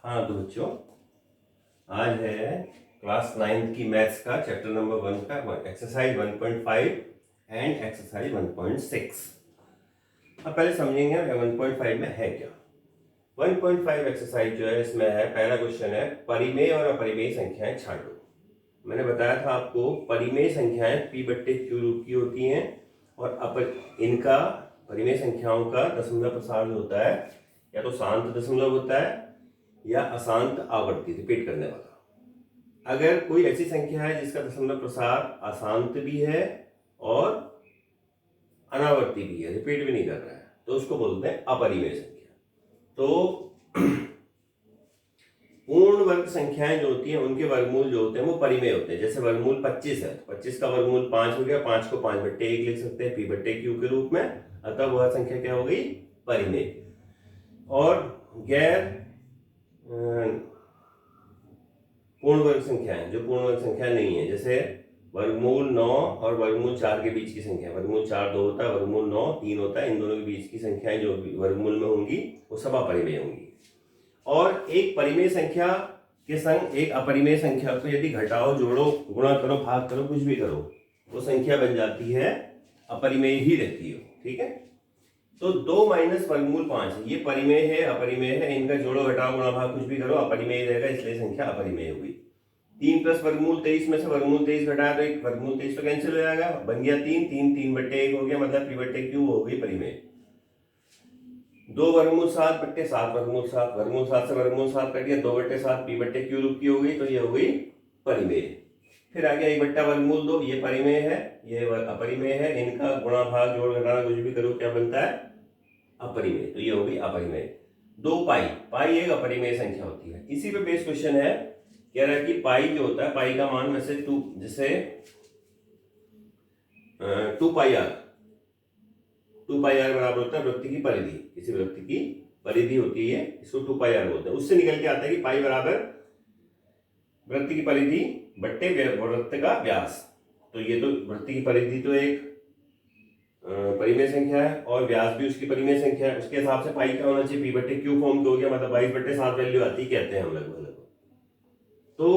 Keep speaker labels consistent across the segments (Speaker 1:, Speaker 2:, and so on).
Speaker 1: हाँ तो बच्चों, आज है क्लास 9 की मैथ्स का चैप्टर नंबर 1 का एक्सरसाइज 1.5 एंड एक्सरसाइज 1.6। अब पहले समझेंगे 1.5 में है क्या। 1.5 एक्सरसाइज जो है इसमें है, पहला क्वेश्चन है परिमेय और अपरिमेय संख्याएं छांटो। मैंने बताया था आपको परिमेय संख्याएं p/q रूप की होती हैं और इनका परिमेय संख्याओं का दशमलव प्रसार जो होता है या तो शांत दशमलव होता है या अशांत आवर्ती, रिपीट करने वाला। अगर कोई ऐसी संख्या है जिसका दशमलव प्रसार अशांत भी है और अनावर्ती भी है, रिपीट भी नहीं कर रहा है, तो उसको बोलते हैं अपरिमेय संख्या। तो पूर्ण वर्ग संख्याएं जो होती हैं उनके वर्गमूल जो होते हैं वो परिमेय होते हैं। जैसे वर्गमूल 25 है, 25 का वर्गमूल 5 हो गया, 5 को 5/1 लिख सकते हैं p/q के रूप में, अतः वह संख्या क्या हो गई, परिमेय। और गैर पूर्ण वर्ग संख्याएं, जो पूर्ण वर्ग संख्या नहीं है, जैसे वर्गमूल 9 और वर्गमूल 4 के बीच की संख्या, वर्गमूल 4 2 होता है, वर्गमूल 9 3 होता है, इन दोनों के बीच की संख्याएं जो वर्गमूल में होंगी वो सब अपरिमेय होंगी। और एक परिमेय संख्या के संग एक अपरिमेय संख्या को यदि घटाओ, जोड़ो, गुणा करो, भाग करो, कुछ भी करो, वो संख्या बन जाती है अपरिमेय ही रहती है। ठीक है, तो 2 माइनस वर्गमूल 5 ये परिमेय है, अपरिमेय है, इनका जोड़ो, घटाओ, गुणा, भाग कुछ भी करो, अपरिमेय रहेगा, इसलिए संख्या अपरिमेय होगी। 3 प्लस वर्गमूल 23 में से वर्गमूल 23 घटाया तो एक वर्गमूल 23 तो कैंसिल हो जाएगा, बन गया 3 3 3/1 हो गया, मतलब p/q हो गई परिमेय। 2 वर्गमूल 7/7 वर्गमूल 7, वर्गमूल 7 से वर्गमूल 7 कट गया, 2/7 p/q रूप की हो गई, तो ये हो गई परिमेय। फिर आ गया 1/वर्गमूल 2, ये परिमेय है, ये अपरिमेय है, इनका गुणा, भाग, जोड़, घटाना कुछ भी करो, क्या बनता है, अपरिमेय, तो ये हो गई अपरिमेय। 2 पाई एक अपरिमेय संख्या होती है। इसी पे बेस क्वेश्चन है, कह रहा है कि पाई जो होता है, पाई का मान वैसे 2, जैसे 2πr बराबर होता है वृत्त की परिधि, किसी वृत्त की परिधि होती है, इसको 2πr बोलते हैं। उससे निकल के आता है कि पाई बराबर वृत्त की परिधि बट्टे वृत्त का व्यास। तो ये तो वृत्त की परिधि तो एक परिमेय संख्या है और व्यास भी उसकी परिमेय संख्या है, उसके हिसाब से पाई क्या होना चाहिए, p/q फॉर्म के हो गया, मतलब 22/7 वैल्यू आती कहते हैं हम लगभग। तो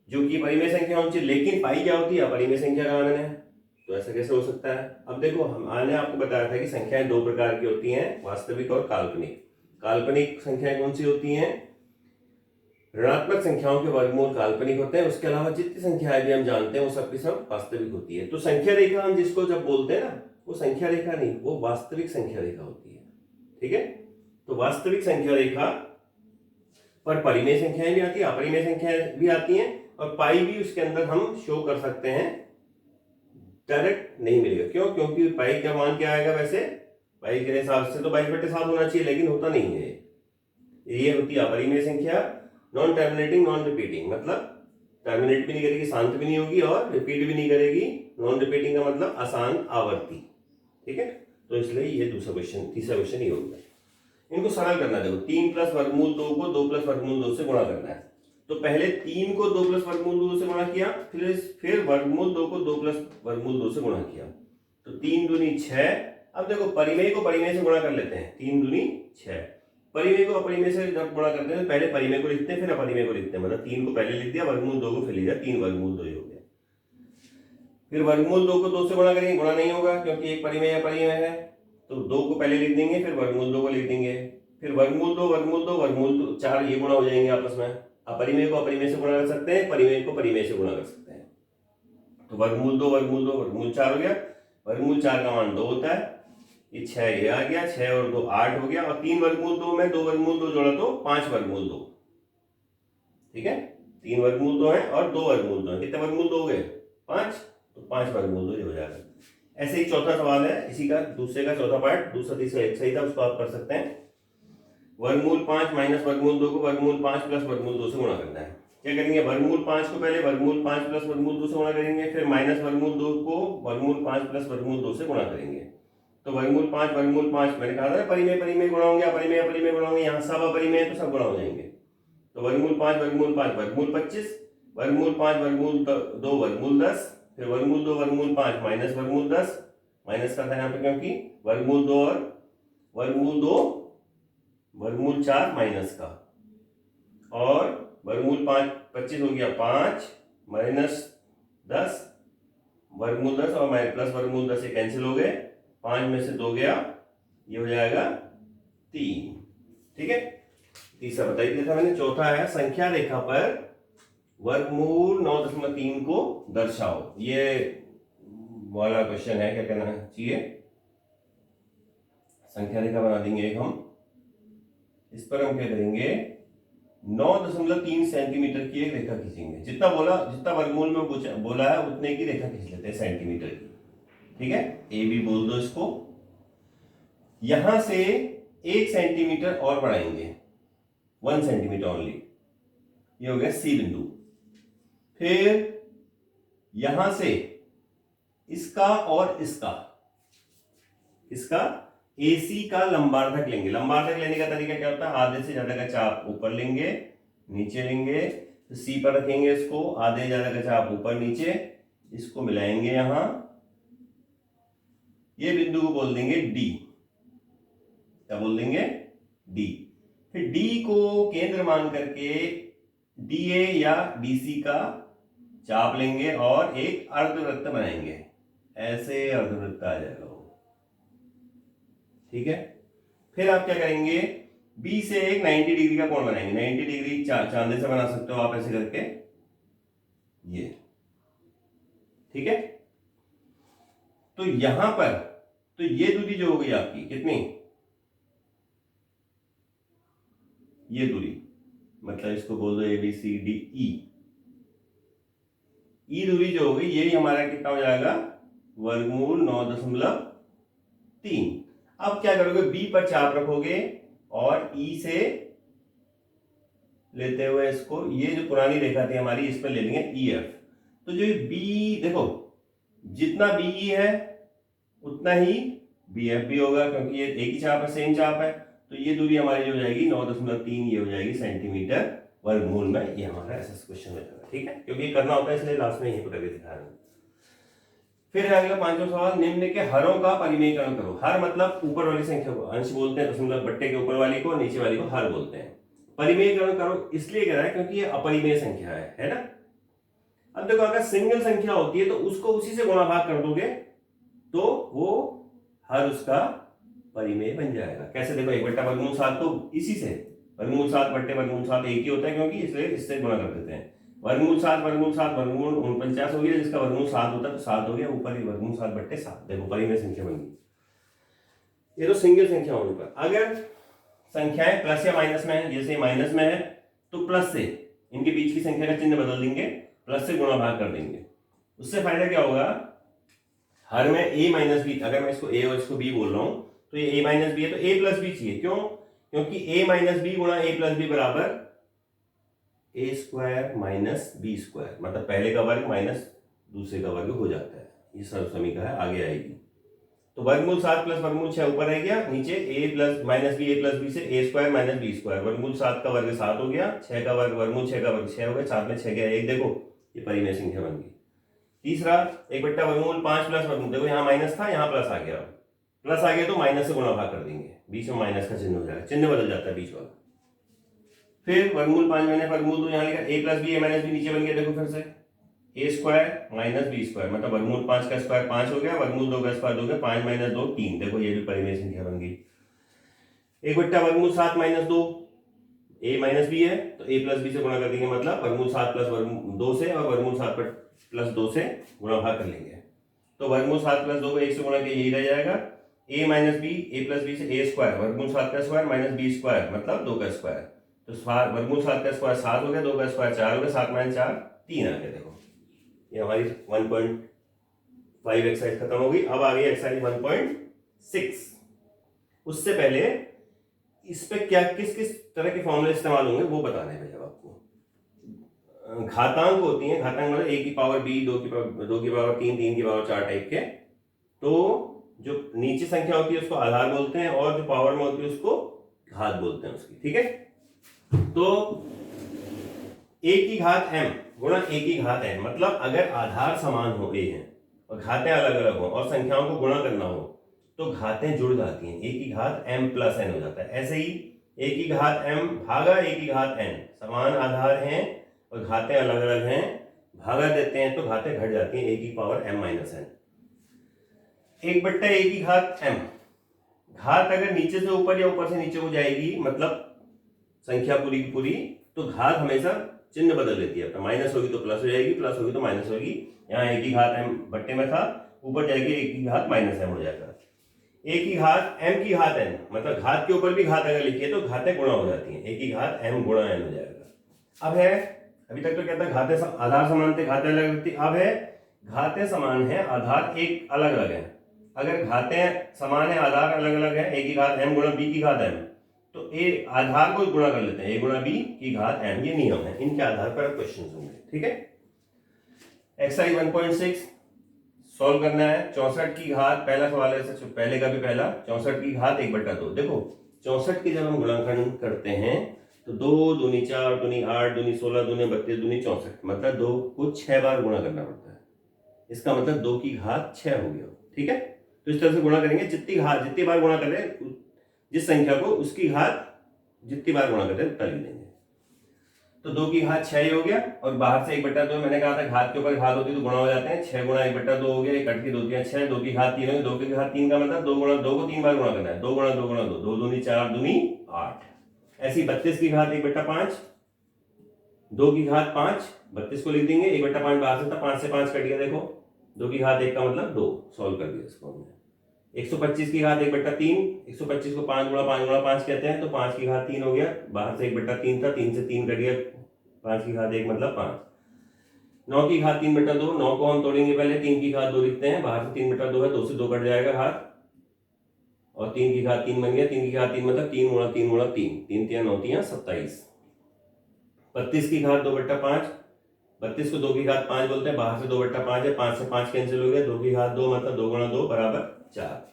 Speaker 1: जो कि परिमेय संख्या होनी चाहिए, लेकिन पाई क्या होती है, अपरिमेय संख्या का आनंद है, तो ऐसा कैसे हो सकता है। अब देखो, हमने आपको बताया था कि संख्याएं 2 प्रकार की होती हैं, वास्तविक और काल्पनिक। काल्पनिक संख्याएं कौन सी होती हैं, ऋणात्मक संख्याओं के वर्गमूल काल्पनिक होते हैं, उसके अलावा जितनी संख्याएं भी हम जानते हैं वो सब की सब वास्तविक होती है। तो संख्या रेखा हम जिसको जब बोलते हैं ना, वो संख्या रेखा नहीं, वो वास्तविक संख्या रेखा होती है। ठीक है, तो वास्तविक संख्या रेखा पर परिमेय संख्याएं भी आती है, अपरिमेय संख्याएं भी आती हैं, और पाई भी उसके अंदर हम शो कर सकते हैं। डायरेक्ट नहीं मिलेगा, क्यों, क्योंकि पाई का मान क्या आएगा, वैसे पाई के हिसाब से तो 22/7 होना चाहिए, लेकिन होता नहीं है। ये होती है अपरिमेय संख्या, नॉन टर्मिनेटिंग नॉन रिपीटिंग, मतलब टर्मिनेट भी नहीं करेगी, शांत भी नहीं होगी, और रिपीट भी नहीं करेगी। नॉन रिपीटिंग का मतलब अशांत आवर्ती। ठीक है, तो इसलिए ये दूसरा क्वेश्चन, तीसरा क्वेश्चन ये होगा। इनको सरल करना, देखो 3 प्लस वर्गमूल 2 को 2 प्लस वर्गमूल 2 से गुणा करना है। तो पहले 3 को 2 प्लस वर्गमूल 2 से गुणा किया, फिर वर्गमूल 2 को 2 प्लस वर्गमूल 2 से गुणा किया, तो 3 दूनी 6। अब देखो परिमेय को परिमेय से गुणा कर लेते हैं, 3 दूनी 6। परिमेय को अपरिमेय से जब गुणा करते हैं, पहले परिमेय को लिखते हैं फिर अपरिमेय को लिखते हैं, मतलब 3 को पहले लिख दिया, वर्गमूल 2 को फिर लिख दिया, 3 वर्गमूल 2 हो गया। फिर वर्गमूल 2 को 2 से गुणा करेंगे, गुणा नहीं होगा क्योंकि एक परिमेय अपरिमेय है, तो 2 को पहले लिख देंगे, फिर वर्गमूल 2 को लिख देंगे, फिर वर्गमूल 2 वर्गमूल 4 ये गुणा हो जाएंगे आपस में। अपरिमेय को अपरिमेय से गुणा कर सकते हैं, परिमेय को परिमेय से गुणा कर सकते हैं। तो वर्गमूल 2 वर्गमूल 4 हो गया, वर्गमूल 4 का मान 2 होता है, ये 6 ये आ गया, 6 और 2 8 हो गया, और 3 वर्गमूल 2 में 2 वर्गमूल 2 जोड़ा तो 5 वर्गमूल 2। ठीक है, 3 वर्गमूल 2 है और 2 वर्गमूल 2 है, कितने वर्गमूल 2 हो गए, 5, तो 5 वर्गमूल 2 हो जाएगा। ऐसे ही चौथा सवाल है, इसी का दूसरे का चौथा पार्ट, दूसरा तीसरा एक सही था, उसको आप कर सकते हैं। वर्गमूल 5 माइनस वर्गमूल 2 को वर्गमूल 5 प्लस वर्गमूल 2 से गुणा करना है। क्या करेंगे, वर्गमूल 5 को पहले वर्गमूल 5 प्लस वर्गमूल 2 से गुणा करेंगे, फिर माइनस वर्गमूल 2 को वर्गमूल 5 प्लस वर्गमूल 2 से गुणा करेंगे। तो वर्गमूल 5 मैंने कहा था परिमेय परिमेय गुणा होंगे, अपरिमेय अपरिमेय गुणा होंगे, यहाँ सब अपरिमेय तो सब गुणा हो जाएंगे। तो वर्गमूल 5 वर्गमूल 25, वर्गमूल 5 वर्गमूल 2 वर्गमूल 10, फिर वर्गमूल 2 वर्गमूल 5 माइनस वर्गमूल 10, माइनस का था यहाँ पे क्योंकि वर्गमूल 2 और वर्गमूल 2 वर्गमूल 4 माइनस का, और वर्गमूल 5 25 हो गया 5 माइनस 10 वर्गमूल 10 और माइनस प्लस वर्गमूल 10 ये कैंसिल हो गए, 5 में से 2 गया, ये हो जाएगा 3। ठीक है, तीसरा बता ही दिया था मैंने। चौथा है संख्या रेखा पर वर्गमूल 9.3 को दर्शाओ। ये वाला क्वेश्चन है, क्या करना चाहिए, संख्या रेखा बना देंगे एक हम, इस पर हम क्या करेंगे 9.3 सेंटीमीटर की एक रेखा खींचेंगे। जितना वर्गमूल में बोला है उतने की रेखा खींच लेते हैं सेंटीमीटर की। ठीक है, ए बी बोल दो इसको। यहां से 1 सेंटीमीटर और बढ़ाएंगे, 1 सेंटीमीटर ओनली, ये हो गया सी बिंदु। फिर यहां से इसका और इसका AC का लंबार्थक लेंगे। लंबार्थक लेने का तरीका क्या होता है, आधे से ज्यादा का चाप ऊपर लेंगे, नीचे लेंगे, तो C पर रखेंगे इसको, आधे से ज्यादा का चाप ऊपर नीचे, इसको मिलाएंगे यहां, ये बिंदु को बोल देंगे D। क्या बोल देंगे, D। फिर D को केंद्र मान करके DA या DC का चाप लेंगे और एक अर्धवृत्त बनाएंगे, ऐसे अर्धवृत्त आ जाएगा वो। ठीक है, फिर आप क्या करेंगे, B से एक 90 डिग्री का कोण बनाएंगे। 90 डिग्री चांदे से बना सकते हो आप ऐसे करके, ये। ठीक है, तो यहां पर तो ये दूरी जो हो गई आपकी कितनी, ये दूरी, मतलब इसको बोल दो ABCD ई दूरी जो होगी यही हमारा कितना हो जाएगा, वर्गमूल 9.3। अब क्या करोगे, बी पर चाप रखोगे और ई से लेते हुए इसको, ये जो पुरानी रेखा थी हमारी इस पर ले लेंगे EF। तो जो बी देखो, जितना BE है उतना ही BF भी होगा, क्योंकि ये एक ही चाप है, सेम चाप है। तो ये दूरी हमारी हो जाएगी 9.3, ये हो जाएगी सेंटीमीटर वर्गमूल में। ये हमारा ऐसा क्वेश्चन हो जाएगा। ठीक है, क्योंकि ये करना होता है इसलिए लास्ट में यही पर करके दिखा रहे हैं। फिर अगला 5वां सवाल, निम्न के हरों का परिमेयकरण करो। हर मतलब ऊपर वाली संख्या को अंश बोलते हैं, दशमलव बट्टे के ऊपर वाली को, नीचे वाली को हर बोलते हैं। परिमेयकरण करो इसलिए कह रहा है क्योंकि ये अपरिमेय संख्या है ना। अब देखो, अगर सिंगल संख्या होती है तो उसको उसी से गुणा भाग कर दोगे तो वो हर उसका परिमेय बन जाएगा। कैसे, देखो 1/7 तो इसी से, वर्गमूल 7 बट्टे वर्गमूल 7 एक ही होता है, क्योंकि इसलिए इससे गुणा कर देते हैं। वर्गमूल 7 वर्गमूल 49 हो गया, जिसका वर्गमूल 7 होता है तो 7 हो गया, ऊपर ही वर्गमूल 7 बट्टे 7। देखो परिमेय संख्या बन गई। ये तो सिंगल संख्या होने पर। अगर संख्याएं प्लस या माइनस में है, जैसे माइनस में है तो प्लस से इनके बीच की संख्या का चिन्ह बदल देंगे, प्लस से गुणा भाग कर देंगे। उससे फायदा क्या होगा, हर में A माइनस बी, अगर मैं इसको A और इसको B बोल रहा हूं तो ये A माइनस बी है तो A प्लस बी चाहिए। क्यों, क्योंकि A माइनस बी गुणा A प्लस बी बराबर A square minus B square, मतलब पहले का वर्ग माइनस दूसरे का वर्ग हो जाता है। ये सर्व समीकरण है, आगे आएगी। तो वर्गमूल 7 प्लस वर्गमूल 6 ऊपर रह गया, नीचे A plus minus B, A plus B से A square minus B square, वर्गमूल 7 का वर्ग 7 हो गया, 6 का वर्ग वर्गमूल 6 का वर्ग 6 हो गया, 7 में 6 गया 1। देखो ये परिमेय संख्या बन गई। तीसरा 1/वर्गमूल 5 प्लस वर्गमूल, देखो यहाँ माइनस था यहाँ प्लस आ गया, प्लस आ गया तो माइनस से गुणा भाग कर देंगे, बीच में माइनस का चिन्ह हो जाएगा, चिन्ह बदल जाता है बीच वाला। फिर वर्गमूल 5 मैंने वर्गमूल 2 यहाँ लिखा, A plus B A minus B नीचे बन गया, देखो फिर से A square minus B square, मतलब वर्गमूल 5 का स्क्वायर 5 हो गया, वर्गमूल 2 का स्क्वायर 2 हो गया, 5 माइनस 2 3। देखो ये भी परिमेय संख्या बन गई। 1/वर्गमूल 7 माइनस 2, A माइनस बी है तो A प्लस बी से गुणा कर देंगे, मतलब वर्गमूल 7 प्लस वर्गमूल 2 से और वर्गमूल 7 प्लस 2 से गुणा भाग कर लेंगे। तो वर्गमूल 7 प्लस 2 को 1 से गुणा किया, यही रह जाएगा। A minus B A plus B से A स्क्वायर, वर्गमूल 7 का स्क्वायर माइनस B स्क्वायर, मतलब 2 का स्क्वायर, तो वर्गमूल 7 का स्क्वायर 7 हो गया, 2 का स्क्वायर 4 हो गया, 7 माइनस 4 3 आ गया। देखो ये हमारी 1.5 एक्सरसाइज खत्म हो गई। अब आ गई एक्सरसाइज 1.6। उससे पहले इस पे क्या किस किस तरह के फॉर्मूले इस्तेमाल होंगे वो बताना है भैया आपको। घातांक होती हैं, घातांक मतलब 1 की पावर b, 2 की पावर 3, 3 की पावर 4 टाइप के। तो जो नीचे संख्या होती है उसको आधार बोलते हैं और जो पावर में होती है उसको घात बोलते हैं उसकी। ठीक है, तो a की घात m गुणा a की घात n, मतलब अगर आधार समान हो a है और घातें अलग अलग हो और संख्याओं को गुणा करना हो तो घातें जुड़ जाती हैं, a की घात m प्लस n हो जाता है। ऐसे ही a की घात m भागा a की घात n, समान आधार हैं और घातें अलग अलग हैं, भागा देते हैं तो घातें घट जाती हैं, a की power m minus n। 1/a की घात m, घात अगर नीचे से ऊपर या ऊपर से नीचे हो जाएगी, मतलब संख्या पूरी की पूरी, तो घात हमेशा चिन्ह बदल देती है, माइनस होगी तो प्लस हो जाएगी, प्लस होगी तो माइनस होगी। यहाँ a की घात m बट्टे में था, ऊपर जाएगी a की घात माइनस m हो जाएगा। a की घात m की घात n, मतलब घात के ऊपर भी घात अगर लिखिए तो घातें गुणा हो जाती हैं, a की घात m गुणा n हो जाएगा। अब है, अभी तक तो क्या था, घातें आधार समान थे, घातें अलग थी। अब है घातें समान है, आधार एक अलग अलग है। अगर घातें समान है, आधार अलग अलग है, a की घात m गुणा b की घात m, तो a आधार को गुणा कर लेते हैं, a गुणा b की घात m, ये नियम है, इनके आधार पर क्वेश्चन होंगे। ठीक है, एक्सरसाइज 1.6 सॉल्व करना है। 64 की घात, पहला सवाल है, पहले का भी पहला, 64 की घात 1/2। देखो 64 की जब हम गुणांकन करते हैं तो 2 दूनी 4 दूनी 8 दूनी 16 दूनी 32 दूनी 64, मतलब 2 को 6 बार गुणा करना पड़ता है। इसका मतलब 2 की घात 6 हो गया। ठीक है, तो इस तरह से गुणा करेंगे, जितनी बार गुणा करें जिस संख्या को, उसकी घात जितनी बार गुणा करें उतना लिख देंगे। तो 2 की घात 6 हो गया, और बाहर से 1/2, मैंने कहा था घात के ऊपर घात होती है तो गुणा हो जाते हैं, 6 गुणा 1/2 हो गया, 1 कट की 2 3 6, 2 की घात 3 हो गई, 2 की घात 3 का मतलब 2 गुणा 2 को 3 बार गुणा करना है, 2 गुणा 2 गुणा 2, 2 दूनी 4 दूनी 8। ऐसी 32 की घात 1/5, 2 की घात 5, 32 को लिख देंगे, 1/5 बाहर से था, 5 से 5 कट गया, देखो 2 की घात 1 का मतलब 2, सॉल्व कर दिया इसको हमने। 125 की घात 1/3, 125 को 5 गुणा 5 गुणा 5 कहते हैं, तो 5 की घात 3 हो गया, बाहर से 1/3 था, 3 से 3 कट गया, 5 की घात 1 मतलब 5। 9 की घात 3/2, 9 को हम तोड़ेंगे पहले, 3 की घात 2 लिखते हैं, बाहर से 3/2 है, 2 से 2 कट जाएगा घात, और 3 की घात 3 बन गया, 3 की घात 3 मतलब 3 गुणा 3 गुणा 3, 3 3 9 3 27। 32 की घात 2/5, 32 को 2 की घात 5 बोलते हैं, बाहर से 2/5 है, 5 से 5 कैंसिल हो गया, 2 की घात 2 मतलब 2 गुणा 2 बराबर 4।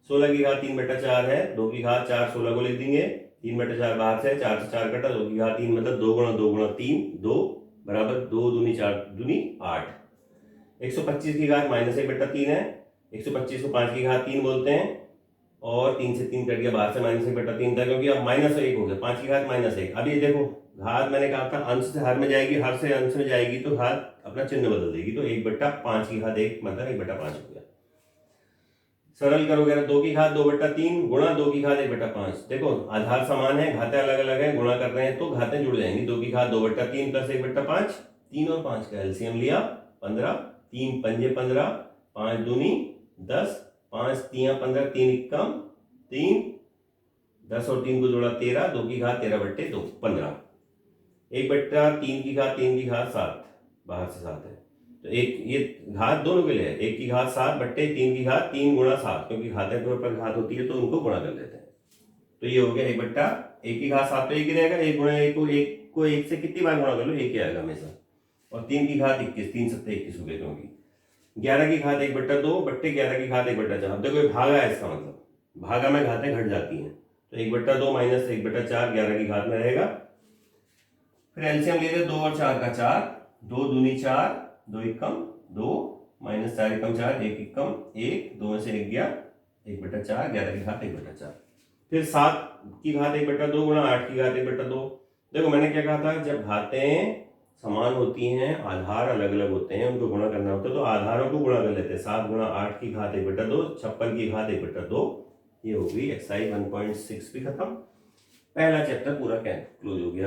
Speaker 1: 16 की घात 3/4 है, 2 की घात 4, 16 को लिख देंगे, 3/4 बाहर से, 4 से 4 कटा, 2 की घात 3 मतलब 2 गुणा 2 गुणा 3, 2 बराबर 2 दूनी 4 दूनी 8। 125 की घात -1/3 है, 125 को 5 की घात 3 बोलते हैं, और 3 से 3 कट गया, बाहर से -1/3 था, क्योंकि अब -1 हो गया, 5 की घात -1। अब ये देखो घात मैंने कहा था अंश से हर में जाएगी, हर से अंश में जाएगी तो घात अपना चिन्ह बदल देगी, तो 1/5 की घात 1 मतलब 1/5 हो गया। सरल करोगे ना, 2 की घात 2/3 गुणा 2 की घात 1/5, देखो आधार समान है, घातें अलग अलग है, गुणा कर रहे हैं तो घातें जुड़ जाएंगी। 2 की घात 2/3 प्लस 1/5, 3 और 5 का एलसीएम लिया 15, 3 पंजे 15, 5 दूनी 10, 5 तियां 15, 3 इक्कम 3, 10 और 3 को जोड़ा 13, 2 की घात 13/2 15, 1/3 की घात 3 की घात 7, बाहर से 7 है, तो एक ये घात दोनों के लिए है, 1 की घात 7/3 की घात 3 गुणा 7, क्योंकि घातें के ऊपर घात होती है तो उनको गुणा कर लेते हैं। तो ये हो गया 1/1 की घात 7 तो 1 ही रहेगा, 1 गुणा 1 को 1 से कितनी बार गुणा कर लो, 1 ही आएगा हमेशा, और 3 की घात 21, 3 7 21 हो गया, क्योंकि 11 की घात 1/2 बट्टे 11 की घात 1/4। अब देखो ये भागा है, इसका मतलब भागा में घातें घट जाती हैं, तो 1/2 माइनस 1/4 11 की घात में रहेगा। फिर एलसीएम ले रहे 2 और 4 का 4, 2 दूनी 4, 2 इक्कम 2, माइनस 4 इक्कम 4, 1 इक्कम 1, 2 में से 1 गया, 1/4, 11 की घात 1/4। फिर 7 की घात 1/2 गुणा 8 की घात 1/2। देखो मैंने क्या कहा था, जब घातें समान होती हैं, आधार अलग अलग होते हैं, उनको गुणा करना होता है, तो आधारों को गुणा कर लेते हैं। 7 गुणा 8 की घात 1/2, 56 की घात 1/2। ये हो गई एक्सरसाइज 1.6 भी खत्म, पहला चैप्टर पूरा क्लोज हो गया।